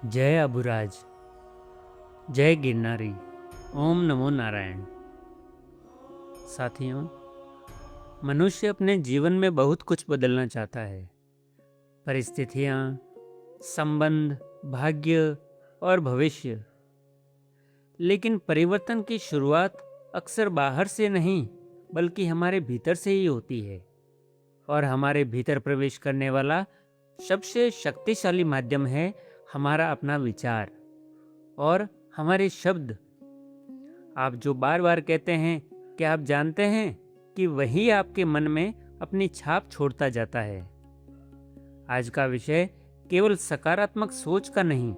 जय अबुराज, जय गिरनारी, ओम नमो नारायण। साथियों, मनुष्य अपने जीवन में बहुत कुछ बदलना चाहता है। परिस्थितियाँ, संबंध, भाग्य और भविष्य। लेकिन परिवर्तन की शुरुआत अक्सर बाहर से नहीं, बल्कि हमारे भीतर से ही होती है। और हमारे भीतर प्रवेश करने वाला सबसे शक्तिशाली माध्यम है हमारा अपना विचार और हमारे शब्द। आप जो बार बार कहते हैं, क्या आप जानते हैं कि वही आपके मन में अपनी छाप छोड़ता जाता है। आज का विषय केवल सकारात्मक सोच का नहीं,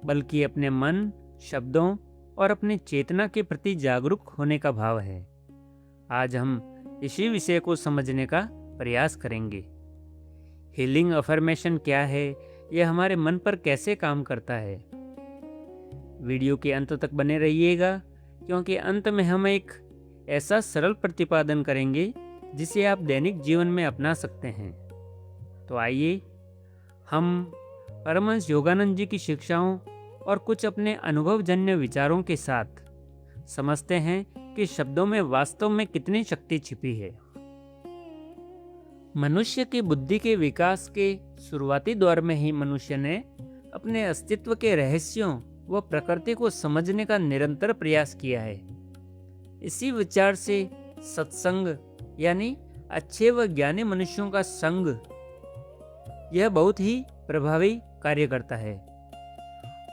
बल्कि अपने मन, शब्दों और अपनी चेतना के प्रति जागरूक होने का भाव है। आज हम इसी विषय को समझने का प्रयास करेंगे। हीलिंग अफर्मेशन क्या है, यह हमारे मन पर कैसे काम करता है। वीडियो के अंत तक बने रहिएगा, क्योंकि अंत में हम एक ऐसा सरल प्रतिपादन करेंगे जिसे आप दैनिक जीवन में अपना सकते हैं। तो आइए हम परमहंस योगानंद जी की शिक्षाओं और कुछ अपने अनुभवजन्य विचारों के साथ समझते हैं कि शब्दों में वास्तव में कितनी शक्ति छिपी है। मनुष्य की बुद्धि के विकास के शुरुआती दौर में ही मनुष्य ने अपने अस्तित्व के रहस्यों व प्रकृति को समझने का निरंतर प्रयास किया है। इसी विचार से सत्संग यानी अच्छे व ज्ञानी मनुष्यों का संग, यह बहुत ही प्रभावी कार्य करता है।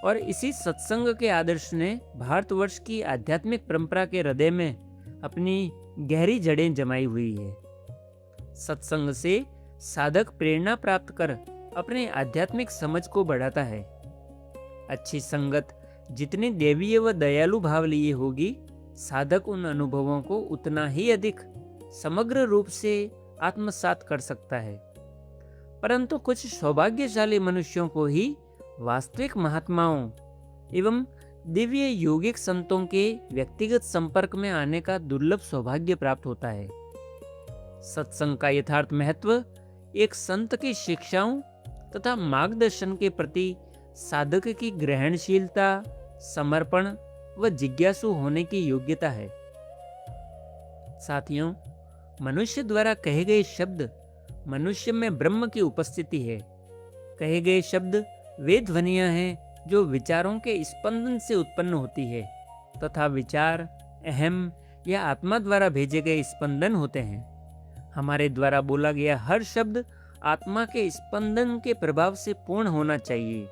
और इसी सत्संग के आदर्श ने भारतवर्ष की आध्यात्मिक परंपरा के हृदय में अपनी गहरी जड़ें जमाई हुई है। सत्संग से साधक प्रेरणा प्राप्त कर अपने आध्यात्मिक समझ को बढ़ाता है। अच्छी संगत जितनी देवीय व दयालु भाव लिए होगी, साधक उन अनुभवों को उतना ही अधिक समग्र रूप से आत्मसात कर सकता है। परंतु कुछ सौभाग्यशाली मनुष्यों को ही वास्तविक महात्माओं एवं दिव्य योगिक संतों के व्यक्तिगत संपर्क में आने का दुर्लभ सौभाग्य प्राप्त होता है। सत्संग का यथार्थ महत्व एक संत की शिक्षाओं तथा मार्गदर्शन के प्रति साधक की ग्रहणशीलता, समर्पण व जिज्ञासु होने की योग्यता है। साथियों, मनुष्य द्वारा कहे गए शब्द मनुष्य में ब्रह्म की उपस्थिति है। कहे गए शब्द वे ध्वनियां हैं जो विचारों के स्पंदन से उत्पन्न होती है, तथा विचार अहम या आत्मा द्वारा भेजे गए स्पंदन होते हैं। हमारे द्वारा बोला गया हर शब्द आत्मा के स्पंदन के प्रभाव से पूर्ण होना चाहिए।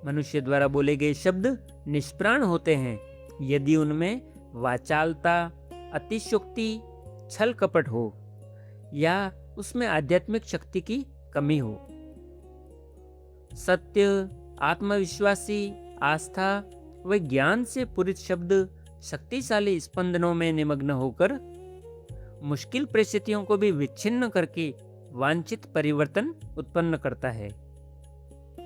मनुष्य द्वारा बोले गए शब्द निष्प्राण होते हैं यदि उनमें वाचालता, अतिशयोक्ति, छल कपट हो या उसमें आध्यात्मिक शक्ति की कमी हो। सत्य, आत्मविश्वासी, आस्था व ज्ञान से पूरित शब्द शक्तिशाली स्पंदनों में निमग्न होकर मुश्किल परिस्थितियों को भी विच्छिन्न करके वांछित परिवर्तन उत्पन्न करता है।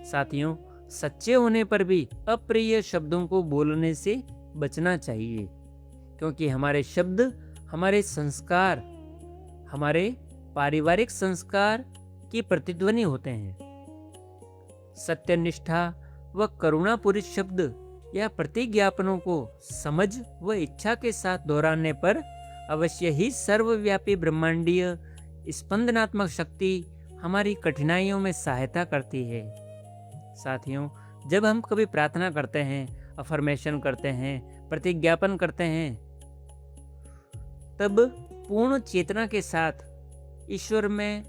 साथियों, सच्चे होने पर भी अप्रिय शब्दों को बोलने से बचना चाहिए, क्योंकि हमारे शब्द हमारे संस्कार, हमारे पारिवारिक संस्कार की प्रतिध्वनि होते हैं। सत्यनिष्ठा व करुणापूरित शब्द या प्रतिज्ञापनों को समझ व इच्छा के साथ दोहराने पर अवश्य ही सर्वव्यापी ब्रह्मांडीय स्पंदनात्मक शक्ति हमारी कठिनाइयों में सहायता करती है। साथियों, जब हम कभी प्रार्थना करते हैं, अफर्मेशन करते हैं, प्रतिज्ञापन करते हैं, तब पूर्ण चेतना के साथ ईश्वर में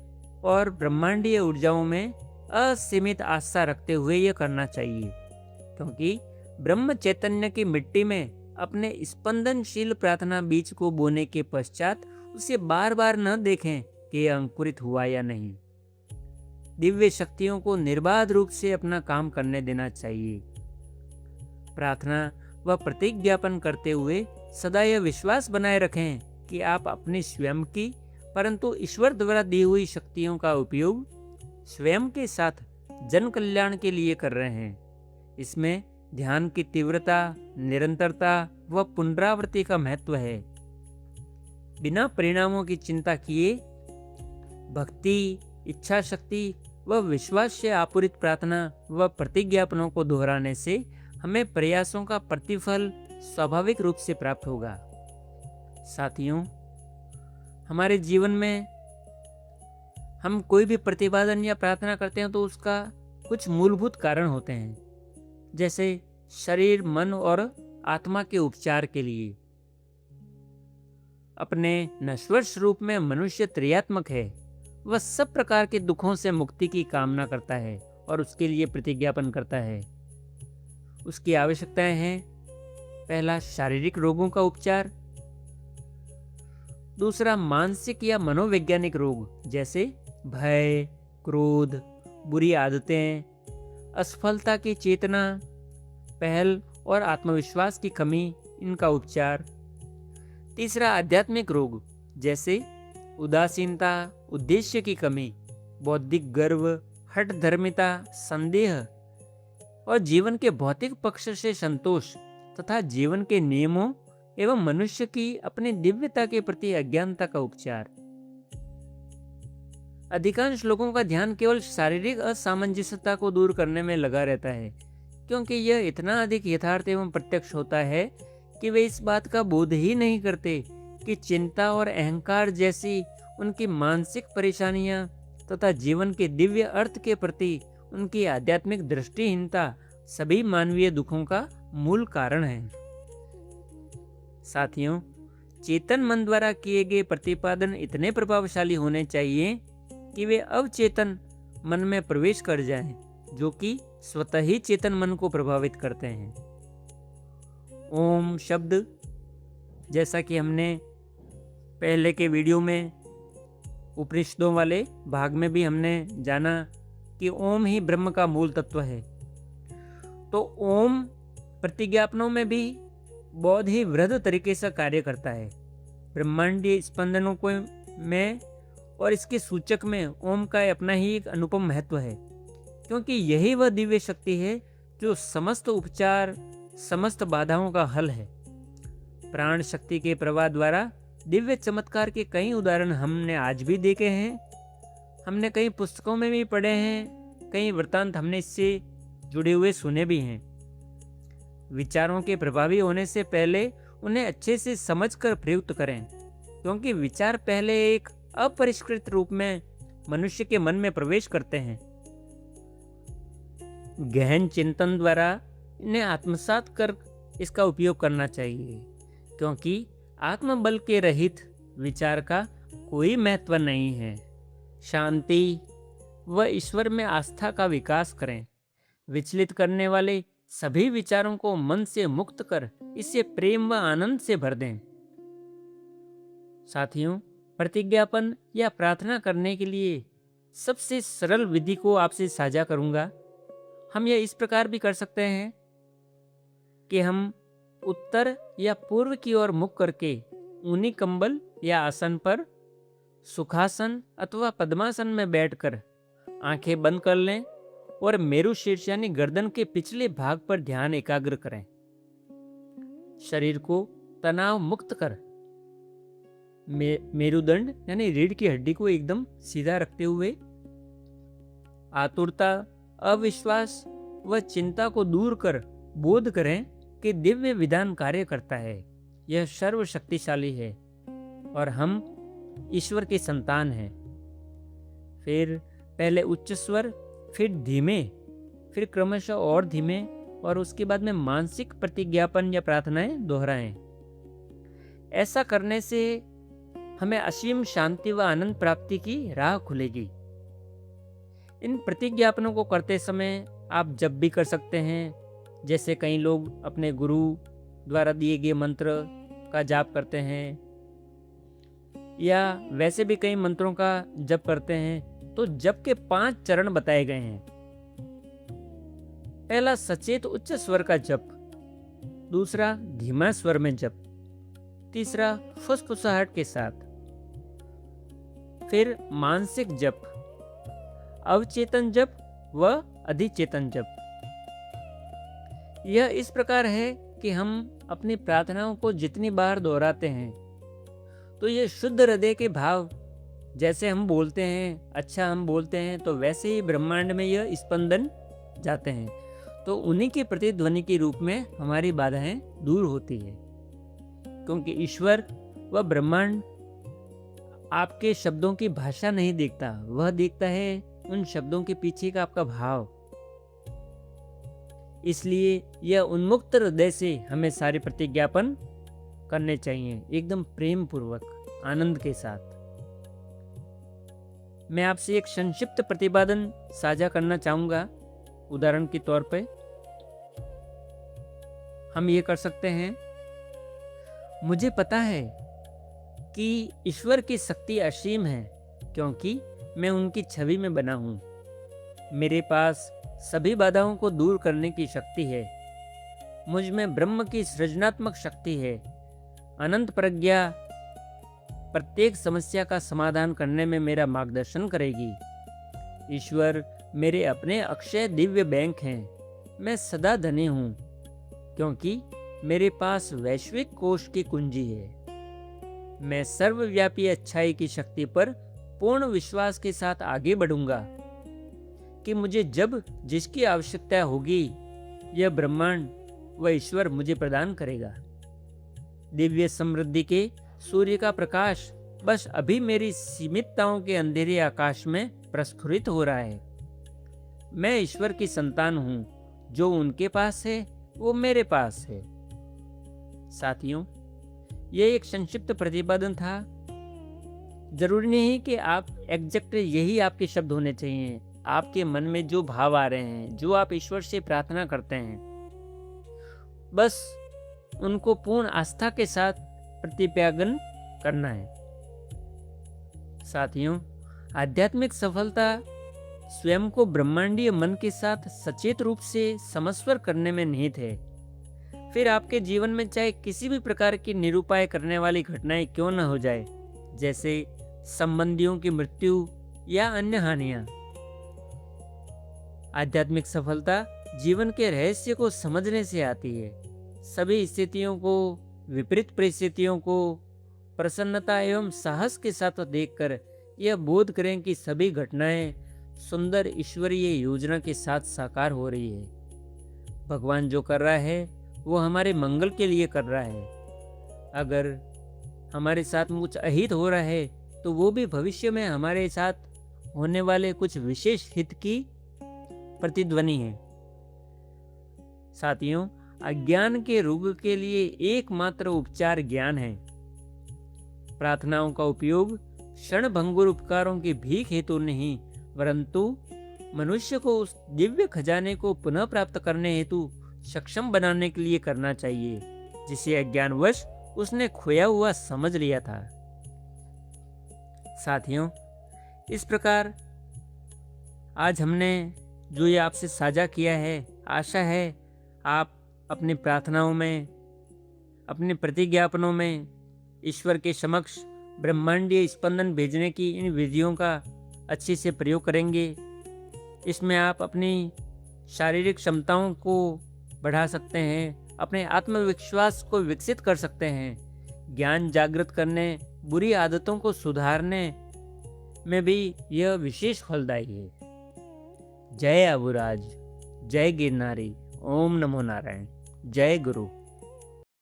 और ब्रह्मांडीय ऊर्जाओं में असीमित आस्था रखते हुए यह करना चाहिए, क्योंकि ब्रह्म चैतन्य की मिट्टी में अपने स्पंदनशील प्रार्थना बीज को बोने के पश्चात उसे बार बार न देखें कि यह अंकुरित हुआ या नहीं। दिव्य शक्तियों को निर्बाध रूप से अपना काम करने देना चाहिए। प्रार्थना व प्रतिज्ञापन करते हुए सदा यह विश्वास बनाए रखें कि आप अपनी स्वयं की, परंतु ईश्वर द्वारा दी हुई शक्तियों का उपयोग स्वयं के साथ जन कल्याण के लिए कर रहे हैं। इसमें ध्यान की तीव्रता, निरंतरता व पुनरावृत्ति का महत्व है। बिना परिणामों की चिंता किए भक्ति, इच्छा शक्ति व विश्वास से आपूरित प्रार्थना व प्रतिज्ञापनों को दोहराने से हमें प्रयासों का प्रतिफल स्वाभाविक रूप से प्राप्त होगा। साथियों, हमारे जीवन में हम कोई भी प्रतिपादन या प्रार्थना करते हैं तो उसका कुछ मूलभूत कारण होते हैं, जैसे शरीर, मन और आत्मा के उपचार के लिए। अपने नश्वर स्वरूप में मनुष्य त्रयात्मक है। वह सब प्रकार के दुखों से मुक्ति की कामना करता है और उसके लिए प्रतिज्ञापन करता है। उसकी आवश्यकताएं हैं: पहला, शारीरिक रोगों का उपचार। दूसरा, मानसिक या मनोवैज्ञानिक रोग जैसे भय, क्रोध, बुरी आदतें, असफलता की चेतना, पहल और आत्मविश्वास की कमी, इनका उपचार। तीसरा, आध्यात्मिक रोग जैसे उदासीनता, उद्देश्य की कमी, बौद्धिक गर्व, हठधर्मिता, संदेह और जीवन के भौतिक पक्ष से संतोष तथा जीवन के नियमों एवं मनुष्य की अपनी दिव्यता के प्रति अज्ञानता का उपचार। अधिकांश लोगों का ध्यान केवल शारीरिक असामंजस्यता को दूर करने में लगा रहता है, क्योंकि यह इतना अधिक यथार्थ एवं प्रत्यक्ष होता है कि वे इस बात का बोध ही नहीं करते कि चिंता और अहंकार जैसी उनकी मानसिक परेशानियां तथा जीवन के दिव्य अर्थ के प्रति उनकी आध्यात्मिक दृष्टिहीनता सभी मानवीय दुखों का मूल कारण है। साथियों, चेतन मन द्वारा किए गए प्रतिपादन इतने प्रभावशाली होने चाहिए कि वे अवचेतन मन में प्रवेश कर जाएं, जो कि स्वतः ही चेतन मन को प्रभावित करते हैं। ओम शब्द, जैसा कि हमने पहले के वीडियो में उपनिषदों वाले भाग में भी हमने जाना कि ओम ही ब्रह्म का मूल तत्व है, तो ओम प्रतिज्ञापनों में भी बहुत ही वृहद तरीके से कार्य करता है। ब्रह्मांडीय स्पंदनों को में और इसके सूचक में ओम का अपना ही एक अनुपम महत्व है, क्योंकि यही वह दिव्य शक्ति है जो समस्त उपचार, समस्त बाधाओं का हल है। प्राण शक्ति के प्रवाह द्वारा दिव्य चमत्कार के कई उदाहरण हमने आज भी देखे हैं। हमने कई पुस्तकों में भी पढ़े हैं, कई वृत्तांत हमने इससे जुड़े हुए सुने भी हैं। विचारों के प्रभावी होने से पहले उन्हें अच्छे से समझकर प्रयुक्त करें, क्योंकि विचार पहले एक अपरिष्कृत रूप में मनुष्य के मन में प्रवेश करते हैं। गहन चिंतन द्वारा इन्हें आत्मसात कर इसका उपयोग करना चाहिए, क्योंकि आत्मबल के रहित विचार का कोई महत्व नहीं है। शांति व ईश्वर में आस्था का विकास करें। विचलित करने वाले सभी विचारों को मन से मुक्त कर इसे प्रेम व आनंद से भर दें। साथियों, प्रतिज्ञापन या प्रार्थना करने के लिए सबसे सरल विधि को आपसे साझा करूंगा। हम यह इस प्रकार भी कर सकते हैं कि हम उत्तर या पूर्व की ओर मुख करके ऊनी कंबल या आसन पर, सुखासन अथवा पद्मासन में बैठकर आंखें बंद कर लें और मेरु शीर्ष यानी गर्दन के पिछले भाग पर ध्यान एकाग्र करें। शरीर को तनाव मुक्त कर मेरुदंड यानी रीढ़ की हड्डी को एकदम सीधा रखते हुए आतुरता, अविश्वास व चिंता को दूर कर बोध करें कि दिव्य विधान कार्य करता है। यह सर्वशक्तिशाली है और हम ईश्वर के संतान हैं। फिर पहले उच्च स्वर, फिर धीमे, फिर क्रमशः और धीमे, और उसके बाद में मानसिक प्रतिज्ञापन या प्रार्थनाएं दोहराएं। ऐसा करने से हमें असीम शांति व आनंद प्राप्ति की राह खुलेगी। इन प्रतिज्ञापनों को करते समय आप जब भी कर सकते हैं, जैसे कई लोग अपने गुरु द्वारा दिए गए मंत्र का जाप करते हैं, या वैसे भी कई मंत्रों का जप करते हैं, तो जप के 5 चरण बताए गए हैं। पहला, सचेत उच्च स्वर का जप। दूसरा, धीमा स्वर में जप। तीसरा, फुसफुसाहट के साथ। फिर मानसिक जप, अवचेतन जप व अधिचेतन जप। यह इस प्रकार है कि हम अपनी प्रार्थनाओं को जितनी बार दोहराते हैं, तो यह शुद्ध हृदय के भाव जैसे हम बोलते हैं, अच्छा हम बोलते हैं, तो वैसे ही ब्रह्मांड में यह स्पंदन जाते हैं। तो उन्हीं के प्रतिध्वनि के रूप में हमारी बाधाएं दूर होती है, क्योंकि ईश्वर व ब्रह्मांड आपके शब्दों की भाषा नहीं देखता, वह देखता है उन शब्दों के पीछे का आपका भाव। इसलिए यह उन्मुक्त हृदय से हमें सारे प्रतिज्ञापन करने चाहिए, एकदम प्रेम पूर्वक, आनंद के साथ। मैं आपसे एक संक्षिप्त प्रतिपादन साझा करना चाहूंगा। उदाहरण के तौर पे हम ये कर सकते हैं, मुझे पता है कि ईश्वर की शक्ति असीम है, क्योंकि मैं उनकी छवि में बना हूं। मेरे पास सभी बाधाओं को दूर करने की शक्ति है। मुझ में ब्रह्म की सृजनात्मक शक्ति है। अनंत प्रज्ञा प्रत्येक समस्या का समाधान करने में मेरा मार्गदर्शन करेगी। ईश्वर मेरे अपने अक्षय दिव्य बैंक हैं। मैं सदा धनी हूँ, क्योंकि मेरे पास वैश्विक कोष की कुंजी है। मैं सर्वव्यापी अच्छाई की शक्ति पर पूर्ण विश्वास के साथ आगे बढ़ूंगा कि मुझे जब जिसकी आवश्यकता होगी, यह ब्रह्मांड व ईश्वर मुझे प्रदान करेगा। दिव्य समृद्धि के सूर्य का प्रकाश बस अभी मेरी सीमितताओं के अंधेरे आकाश में प्रस्फुरित हो रहा है। मैं ईश्वर की संतान हूं, जो उनके पास है वो मेरे पास है। साथियों, यह एक संक्षिप्त प्रतिपादन था। जरूरी नहीं कि आप एग्जैक्ट यही आपके शब्द होने चाहिए। आपके मन में जो भाव आ रहे हैं, जो आप ईश्वर से प्रार्थना करते हैं, बस उनको पूर्ण आस्था के साथ प्रतिपादन करना है। साथियों, आध्यात्मिक सफलता स्वयं को ब्रह्मांडीय मन के साथ सचेत रूप से समस्वर करने में निहित है। फिर आपके जीवन में चाहे किसी भी प्रकार की निरुपाय करने वाली घटनाएं क्यों न हो जाए, जैसे संबंधियों की मृत्यु या अन्य हानियां। आध्यात्मिक सफलता जीवन के रहस्य को समझने से आती है। सभी स्थितियों को, विपरीत परिस्थितियों को प्रसन्नता एवं साहस के साथ देखकर यह बोध करें कि सभी घटनाएं सुंदर ईश्वरीय योजना के साथ साकार हो रही है। भगवान जो कर रहा है वो हमारे मंगल के लिए कर रहा है। अगर हमारे साथ कुछ अहित हो रहा है तो वो भी भविष्य में हमारे साथ होने वाले कुछ विशेष हित की प्रतिध्वनि है। साथियों, अज्ञान के रोग के लिए एकमात्र उपचार ज्ञान है। प्रार्थनाओं का उपयोग क्षणभंगुर उपकारों की भीख हेतु नहीं, परंतु मनुष्य को उस दिव्य खजाने को पुनः प्राप्त करने हेतु सक्षम बनाने के लिए करना चाहिए, जिसे अज्ञानवश उसने खोया हुआ समझ लिया था। साथियों, इस प्रकार आज हमने जो ये आपसे साझा किया है, आशा है आप अपनी प्रार्थनाओं में, अपने प्रतिज्ञापनों में ईश्वर के समक्ष ब्रह्मांडीय स्पंदन भेजने की इन विधियों का अच्छे से प्रयोग करेंगे। इसमें आप अपनी शारीरिक क्षमताओं को बढ़ा सकते हैं, अपने आत्मविश्वास को विकसित कर सकते हैं, ज्ञान जागृत करने, बुरी आदतों को सुधारने में भी यह विशेष फलदायी है। जय अबुराज, जय गिरनारी, ओम नमो नारायण, जय गुरु।